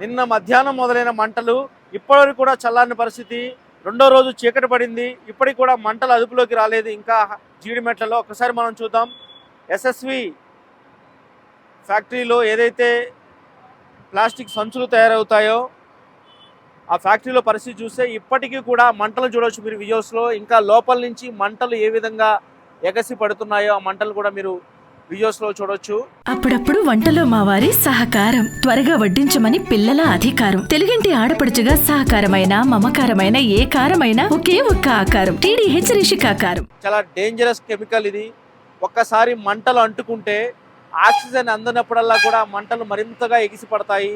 నిన్న మధ్యాహ్నం మొదలైన మంటలు ఇప్పటివరకు కూడా చల్లారని పరిస్థితి. రెండో రోజు చీకటి పడింది, ఇప్పటికి కూడా మంటలు అదుపులోకి రాలేదు ఇంకా జీడిమెట్లలో. ఒకసారి మనం చూద్దాం. ఎస్ఎస్వి ఫ్యాక్టరీలో ఏదైతే ప్లాస్టిక్ సంచులు తయారవుతాయో ఆ ఫ్యాక్టరీలో పరిస్థితి చూస్తే ఇప్పటికీ కూడా మంటలు చూడవచ్చు మీరు విజువల్స్లో. ఇంకా లోపల నుంచి మంటలు ఏ విధంగా ఎగసి పడుతున్నాయో ఆ మంటలు కూడా మీరు విజువల్స్లో చూడొచ్చు. అప్పుడప్పుడు వంటలో మా వారి సహకారం, త్వరగా వడ్డించమని పిల్లల అధికారం. తెలుగింటి ఆడపడుచుగా సహకారమైన మమకారమైన ఏ కారమైనా ఒకే ఒక్క ఆకారం. TDH రిషికాకారం. చాలా డేంజరస్ కెమికల్ ఇది. ఒక్కసారి మంటలు అంటుకుంటే ఆక్సిజన్ అందనప్పుడల్లా కూడా మంటలు మరింతగా ఎగిసి పడతాయి.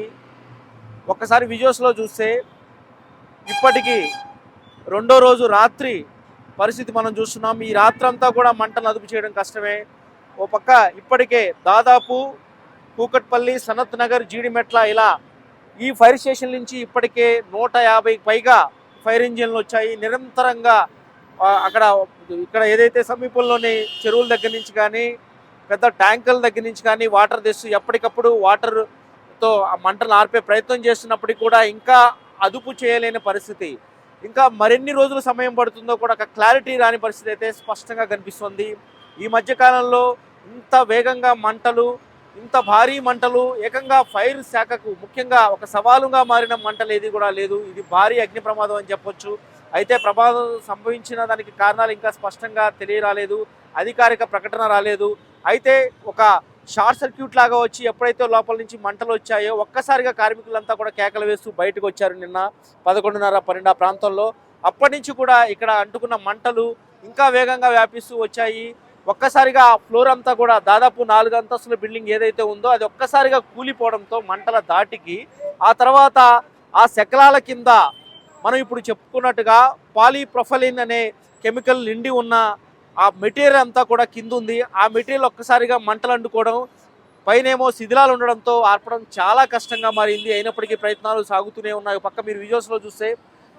ఒక్కసారి విజువల్స్లో చూస్తే ఇప్పటికీ రెండో రోజు రాత్రి పరిస్థితి మనం చూస్తున్నాం. ఈ రాత్రంతా కూడా మంటలు అదుపు చేయడం కష్టమే. ఓ పక్క ఇప్పటికే దాదాపు కూకట్పల్లి, సనత్ నగర్, జీడిమెట్ల ఇలా ఈ ఫైర్ స్టేషన్ నుంచి ఇప్పటికే 150కి పైగా ఫైర్ ఇంజిన్లు వచ్చాయి. నిరంతరంగా ఇక్కడ ఏదైతే సమీపంలోని చెరువుల దగ్గర నుంచి కానీ పెద్ద ట్యాంకుల దగ్గర నుంచి కానీ వాటర్ తెస్తూ ఎప్పటికప్పుడు వాటర్తో ఆ మంటలు ఆర్పే ప్రయత్నం చేస్తున్నప్పటికీ కూడా ఇంకా అదుపు చేయలేని పరిస్థితి. ఇంకా మరిన్ని రోజులు సమయం పడుతుందో కూడా ఒక క్లారిటీ రాని పరిస్థితి అయితే స్పష్టంగా కనిపిస్తుంది. ఈ మధ్యకాలంలో ఇంత వేగంగా మంటలు, ఇంత భారీ మంటలు ఏకంగా ఫైర్ శాఖకు ముఖ్యంగా ఒక సవాలుగా మారిన మంటలు ఏది కూడా లేదు. ఇది భారీ అగ్ని ప్రమాదం అని చెప్పొచ్చు. అయితే ప్రమాదం సంభవించిన దానికి కారణాలు ఇంకా స్పష్టంగా తెలియరాలేదు, అధికారిక ప్రకటన రాలేదు. అయితే ఒక షార్ట్ సర్క్యూట్ లాగా వచ్చి ఎప్పుడైతే లోపల నుంచి మంటలు వచ్చాయో ఒక్కసారిగా కార్మికులంతా కూడా కేకలు వేస్తూ బయటకు వచ్చారు నిన్న 11:30-12 ప్రాంతంలో. అప్పటి నుంచి కూడా ఇక్కడ అంటుకున్న మంటలు ఇంకా వేగంగా వ్యాపిస్తూ వచ్చాయి. ఒక్కసారిగా ఫ్లోర్ అంతా కూడా దాదాపు 4 అంతస్తుల బిల్డింగ్ ఏదైతే ఉందో అది ఒక్కసారిగా కూలిపోవడంతో మంటల దాటికి ఆ తర్వాత ఆ శకలాల కింద మనం ఇప్పుడు చెప్పుకున్నట్టుగా పాలీప్రొఫైలిన్ అనే కెమికల్ నిండి ఉన్న ఆ మెటీరియల్ అంతా కూడా కింద ఉంది. ఆ మెటీరియల్ ఒక్కసారిగా మంటలు అంటుకోవడం, పైనేమో శిథిలాలు ఉండడంతో ఆర్పడం చాలా కష్టంగా మారింది. అయినప్పటికీ ప్రయత్నాలు సాగుతూనే ఉన్నాయి. పక్క మీరు విజువల్స్లో చూస్తే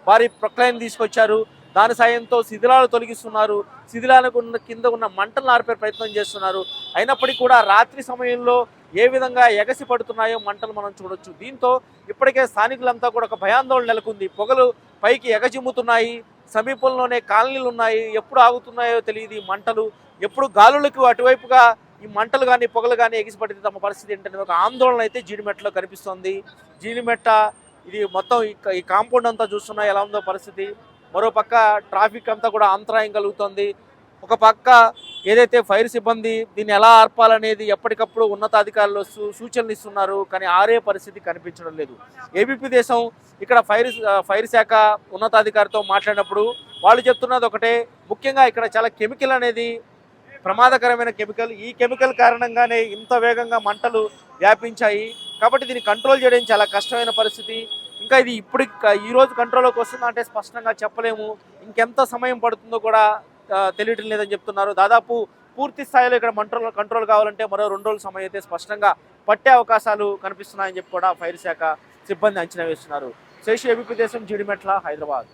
భారీ ప్రొక్లైన్ తీసుకొచ్చారు, దాని సాయంతో శిథిలాలు తొలగిస్తున్నారు, శిథిలాలకు కింద ఉన్న మంటలు ఆర్పే ప్రయత్నం చేస్తున్నారు. అయినప్పటికీ కూడా రాత్రి సమయంలో ఏ విధంగా ఎగసి పడుతున్నాయో మంటలు మనం చూడొచ్చు. దీంతో ఇప్పటికే స్థానికులంతా కూడా ఒక భయాందోళన నెలకొంది. పొగలు పైకి ఎగజిమ్ముతున్నాయి, సమీపంలోనే కాలనీలు ఉన్నాయి, ఎప్పుడు ఆగుతున్నాయో తెలియదు ఈ మంటలు. ఎప్పుడు గాలులకు అటువైపుగా ఈ మంటలు కానీ పొగలు కానీ ఎగిసిపడితే తమ పరిస్థితి ఏంటనేది ఒక ఆందోళన అయితే జీడిమెట్టలో కనిపిస్తుంది. జీడిమెట్ట ఇది మొత్తం ఈ కాంపౌండ్ అంతా చూస్తున్నా ఎలా ఉందో పరిస్థితి. మరో పక్క ట్రాఫిక్ అంతా కూడా అంతరాయం కలుగుతుంది. ఒక పక్క ఏదైతే ఫైర్ సిబ్బంది దీన్ని ఎలా ఆర్పాలనేది ఎప్పటికప్పుడు ఉన్నతాధికారులు సూచనలు ఇస్తున్నారు, కానీ ఆరే పరిస్థితి కనిపించడం లేదు. ఏబీపీ దేశం ఇక్కడ ఫైర్ శాఖ ఉన్నతాధికారితో మాట్లాడినప్పుడు వాళ్ళు చెప్తున్నది ఒకటే, ముఖ్యంగా ఇక్కడ చాలా కెమికల్ అనేది ప్రమాదకరమైన కెమికల్. ఈ కెమికల్ కారణంగానే ఇంత వేగంగా మంటలు వ్యాపించాయి. కాబట్టి దీన్ని కంట్రోల్ చేయడం చాలా కష్టమైన పరిస్థితి. ఇంకా ఇది ఇప్పుడు ఈరోజు కంట్రోల్లోకి వస్తుందంటే స్పష్టంగా చెప్పలేము. ఇంకెంత సమయం పడుతుందో కూడా తెలియటం లేదని చెప్తున్నారు. దాదాపు పూర్తి స్థాయిలో ఇక్కడ కంట్రోల్ కావాలంటే మరో 2 రోజుల సమయం అయితే స్పష్టంగా పట్టే అవకాశాలు కనిపిస్తున్నాయని చెప్పి కూడా ఫైర్ శాఖ సిబ్బంది అంచనా వేస్తున్నారు. శేషు, ఏబీపీ దేశం, జీడిమెట్ల, హైదరాబాద్.